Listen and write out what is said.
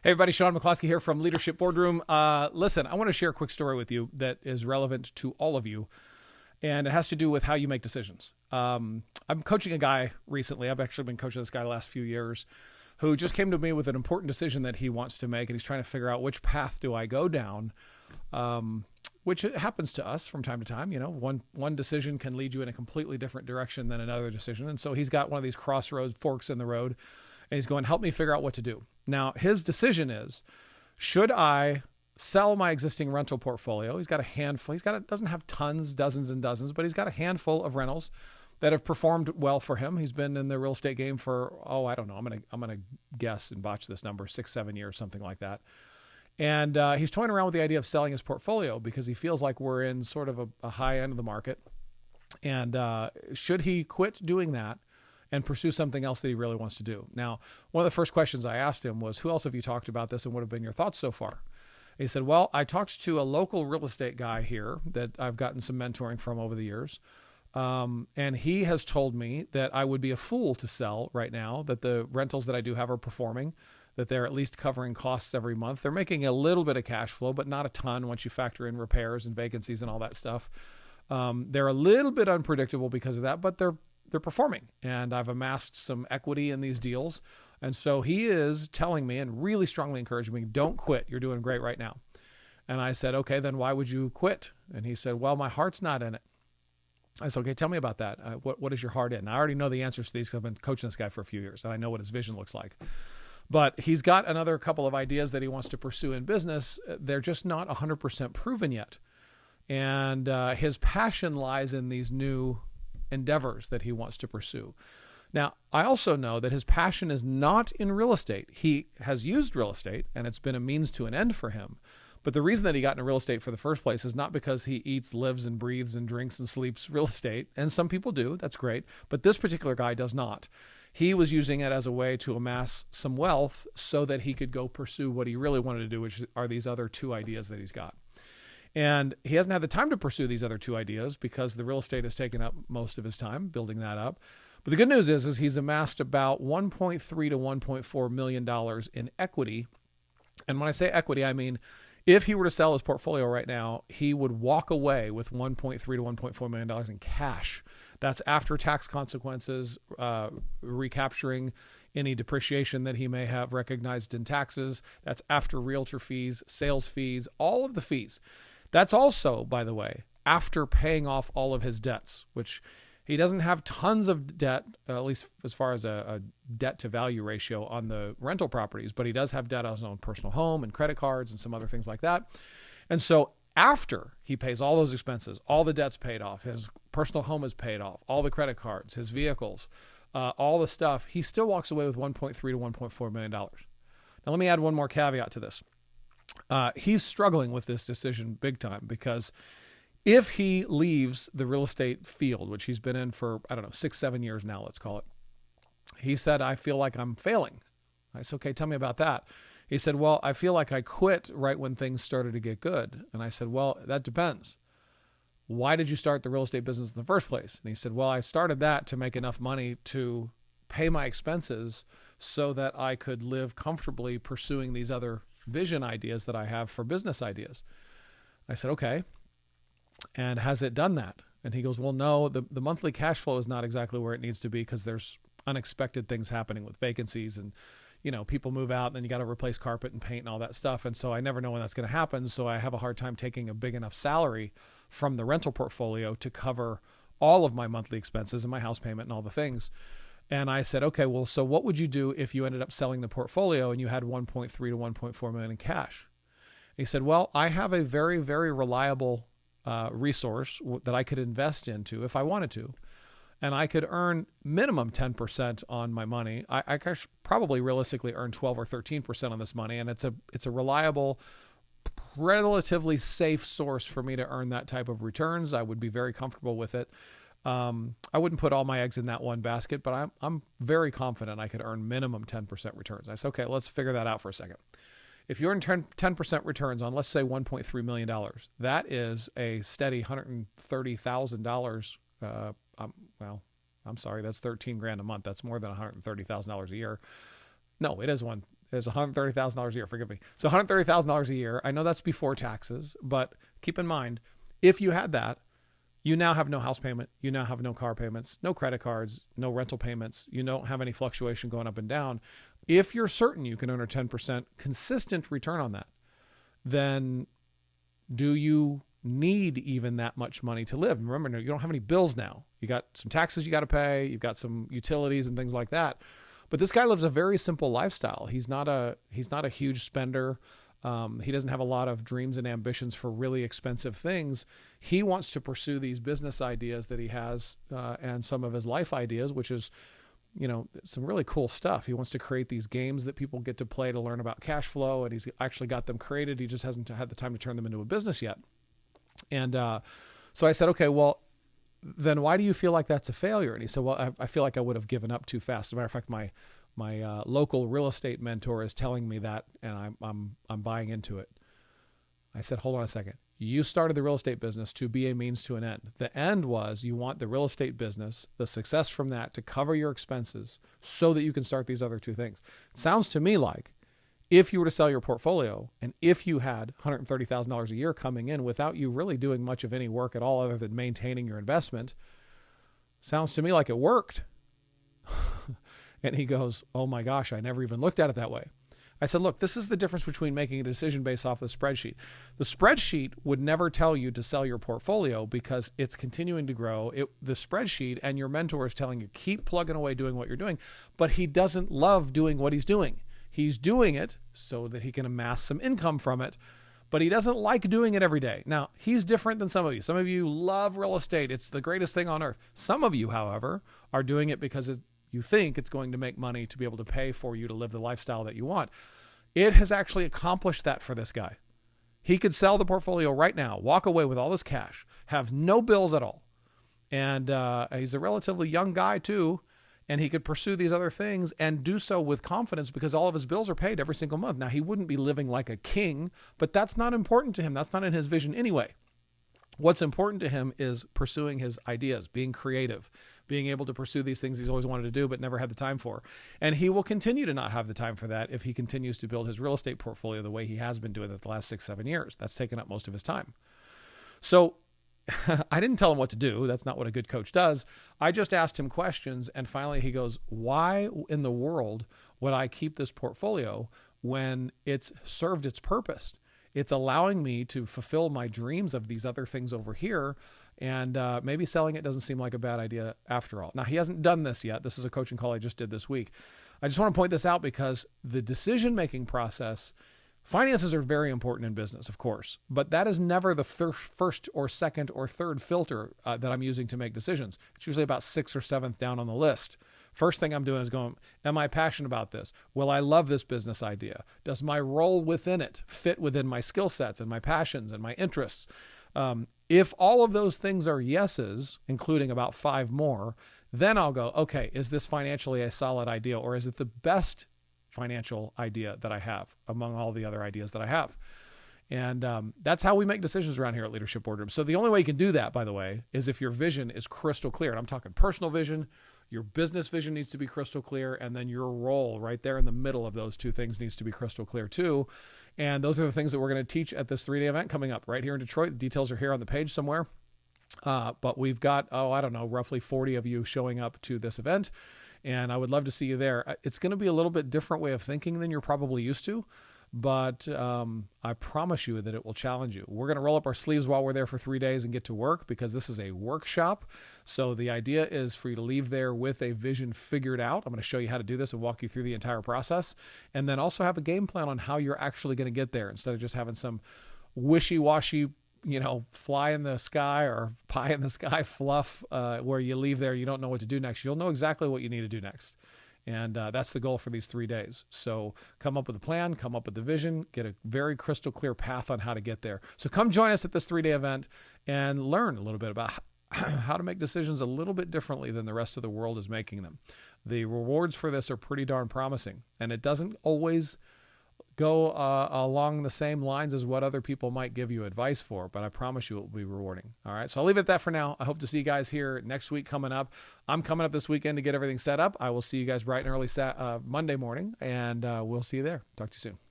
Hey everybody, Shaun McCloskey here from Leadership Boardroom. Listen, I want to share a quick story with you that is relevant to all of you, and it has to do with how you make decisions. I'm coaching a guy recently. I've actually been coaching this guy the last few years, who just came to me with an important decision that he wants to make, and he's trying to figure out which path do I go down, which happens to us from time to time. You know, one decision can lead you in a completely different direction than another decision, and so he's got one of these crossroads, forks in the road, and he's going, help me figure out what to do. Now, his decision is, should I sell my existing rental portfolio? He's got a handful. Doesn't have tons, dozens and dozens, but he's got a handful of rentals that have performed well for him. He's been in the real estate game for, I don't know. I'm gonna guess and botch this number, 6-7 years, something like that. And he's toying around with the idea of selling his portfolio because he feels like we're in sort of a high end of the market. And should he quit doing that and pursue something else that he really wants to do? Now, one of the first questions I asked him was, who else have you talked about this and what have been your thoughts so far? He said, well, I talked to a local real estate guy here that I've gotten some mentoring from over the years. And he has told me that I would be a fool to sell right now, that the rentals that I do have are performing, that they're at least covering costs every month. They're making a little bit of cash flow, but not a ton once you factor in repairs and vacancies and all that stuff. They're a little bit unpredictable because of that, but they're performing, and I've amassed some equity in these deals. And so he is telling me and really strongly encouraging me, don't quit. You're doing great right now. And I said, okay, then why would you quit? And he said, well, my heart's not in it. I said, okay, tell me about that. What is your heart in? I already know the answers to these because I've been coaching this guy for a few years, and I know what his vision looks like. But he's got another couple of ideas that he wants to pursue in business. They're just not 100% proven yet. And his passion lies in these new endeavors that he wants to pursue. Now, I also know that his passion is not in real estate. He has used real estate, and it's been a means to an end for him. But the reason that he got into real estate for the first place is not because he eats, lives, and breathes, and drinks, and sleeps real estate. And some people do. That's great. But this particular guy does not. He was using it as a way to amass some wealth so that he could go pursue what he really wanted to do, which are these other two ideas that he's got. And he hasn't had the time to pursue these other two ideas because the real estate has taken up most of his time building that up. But the good news is he's amassed about $1.3 to $1.4 million in equity. And when I say equity, I mean, if he were to sell his portfolio right now, he would walk away with $1.3 to $1.4 million in cash. That's after tax consequences, recapturing any depreciation that he may have recognized in taxes. That's after realtor fees, sales fees, all of the fees. That's also, by the way, after paying off all of his debts, which he doesn't have tons of debt, at least as far as a debt to value ratio on the rental properties, but he does have debt on his own personal home and credit cards and some other things like that. And so after he pays all those expenses, all the debt's paid off, his personal home is paid off, all the credit cards, his vehicles, all the stuff, he still walks away with $1.3 to $1.4 million. Now, let me add one more caveat to this. He's struggling with this decision big time because if he leaves the real estate field, which he's been in for, 6-7 years now, let's call it, he said, I feel like I'm failing. I said, okay, tell me about that. He said, well, I feel like I quit right when things started to get good. And I said, well, that depends. Why did you start the real estate business in the first place? And he said, well, I started that to make enough money to pay my expenses so that I could live comfortably pursuing these other vision ideas that I have for business ideas. I said, okay. And has it done that? And he goes, well, no, the monthly cash flow is not exactly where it needs to be because there's unexpected things happening with vacancies and, people move out and then you got to replace carpet and paint and all that stuff. And so I never know when that's going to happen. So I have a hard time taking a big enough salary from the rental portfolio to cover all of my monthly expenses and my house payment and all the things. And I said, okay, well, so what would you do if you ended up selling the portfolio and you had 1.3 to 1.4 million in cash? He said, well, I have a very, very reliable resource that I could invest into if I wanted to. And I could earn minimum 10% on my money. I could probably realistically earn 12 or 13% on this money. And it's a reliable, relatively safe source for me to earn that type of returns. I would be very comfortable with it. I wouldn't put all my eggs in that one basket, but I'm very confident I could earn minimum 10% returns. I said, okay, let's figure that out for a second. If you earn 10% returns on, let's say, $1.3 million, that is a steady $130,000. I'm sorry, that's $13,000 a month. That's more than $130,000 a year. No, it is It's $130,000 a year. Forgive me. So $130,000 a year. I know that's before taxes, but keep in mind, if you had that, you now have no house payment. You now have no car payments, no credit cards, no rental payments. You don't have any fluctuation going up and down. If you're certain you can earn a 10% consistent return on that, then do you need even that much money to live? And remember, you don't have any bills now. You got some taxes you got to pay. You've got some utilities and things like that. But this guy lives a very simple lifestyle. He's not a huge spender. He doesn't have a lot of dreams and ambitions for really expensive things. He wants to pursue these business ideas that he has and some of his life ideas, which is, some really cool stuff. He wants to create these games that people get to play to learn about cash flow, and he's actually got them created. He just hasn't had the time to turn them into a business yet. And so I said, okay, well, then why do you feel like that's a failure? And he said, well, I feel like I would have given up too fast. As a matter of fact, my local real estate mentor is telling me that, and I'm buying into it. I said, hold on a second. You started the real estate business to be a means to an end. The end was you want the real estate business, the success from that, to cover your expenses so that you can start these other two things. It sounds to me like if you were to sell your portfolio and if you had $130,000 a year coming in without you really doing much of any work at all other than maintaining your investment, sounds to me like it worked. And he goes, oh my gosh, I never even looked at it that way. I said, look, this is the difference between making a decision based off the spreadsheet. The spreadsheet would never tell you to sell your portfolio because it's continuing to grow. The spreadsheet and your mentor is telling you, keep plugging away doing what you're doing, but he doesn't love doing what he's doing. He's doing it so that he can amass some income from it, but he doesn't like doing it every day. Now, he's different than some of you. Some of you love real estate. It's the greatest thing on earth. Some of you, however, are doing it because you think it's going to make money to be able to pay for you to live the lifestyle that you want. It has actually accomplished that for this guy. He could sell the portfolio right now, walk away with all this cash, have no bills at all. And he's a relatively young guy too. And he could pursue these other things and do so with confidence because all of his bills are paid every single month. Now, he wouldn't be living like a king, but that's not important to him. That's not in his vision anyway. What's important to him is pursuing his ideas, being creative, being able to pursue these things he's always wanted to do but never had the time for. And he will continue to not have the time for that if he continues to build his real estate portfolio the way he has been doing it the last 6-7 years. That's taken up most of his time. So I didn't tell him what to do. That's not what a good coach does. I just asked him questions, and finally he goes, why in the world would I keep this portfolio when it's served its purpose? It's allowing me to fulfill my dreams of these other things over here, and maybe selling it doesn't seem like a bad idea after all. Now, he hasn't done this yet. This is a coaching call I just did this week. I just want to point this out because the decision-making process, finances are very important in business, of course, but that is never the first or second or third filter that I'm using to make decisions. It's usually about 6th or 7th down on the list. First thing I'm doing is going, am I passionate about this? Will I love this business idea? Does my role within it fit within my skill sets and my passions and my interests? If all of those things are yeses, including about 5 more, then I'll go, okay, is this financially a solid idea, or is it the best financial idea that I have among all the other ideas that I have? And that's how we make decisions around here at Leadership Boardroom. So the only way you can do that, by the way, is if your vision is crystal clear. And I'm talking personal vision. Your business vision needs to be crystal clear. And then your role right there in the middle of those two things needs to be crystal clear too. And those are the things that we're going to teach at this 3-day event coming up right here in Detroit. The details are here on the page somewhere. But we've got, roughly 40 of you showing up to this event. And I would love to see you there. It's going to be a little bit different way of thinking than you're probably used to. But I promise you that it will challenge you. We're going to roll up our sleeves while we're there for 3 days and get to work because this is a workshop. So the idea is for you to leave there with a vision figured out. I'm going to show you how to do this and walk you through the entire process. And then also have a game plan on how you're actually going to get there instead of just having some wishy-washy, fly in the sky or pie in the sky fluff where you leave there. You don't know what to do next. You'll know exactly what you need to do next. And that's the goal for these 3 days. So come up with a plan, come up with the vision, get a very crystal clear path on how to get there. So come join us at this 3-day event and learn a little bit about how to make decisions a little bit differently than the rest of the world is making them. The rewards for this are pretty darn promising. And it doesn't always go along the same lines as what other people might give you advice for, but I promise you it will be rewarding. All right. So I'll leave it at that for now. I hope to see you guys here next week coming up. I'm coming up this weekend to get everything set up. I will see you guys bright and early Monday morning, and we'll see you there. Talk to you soon.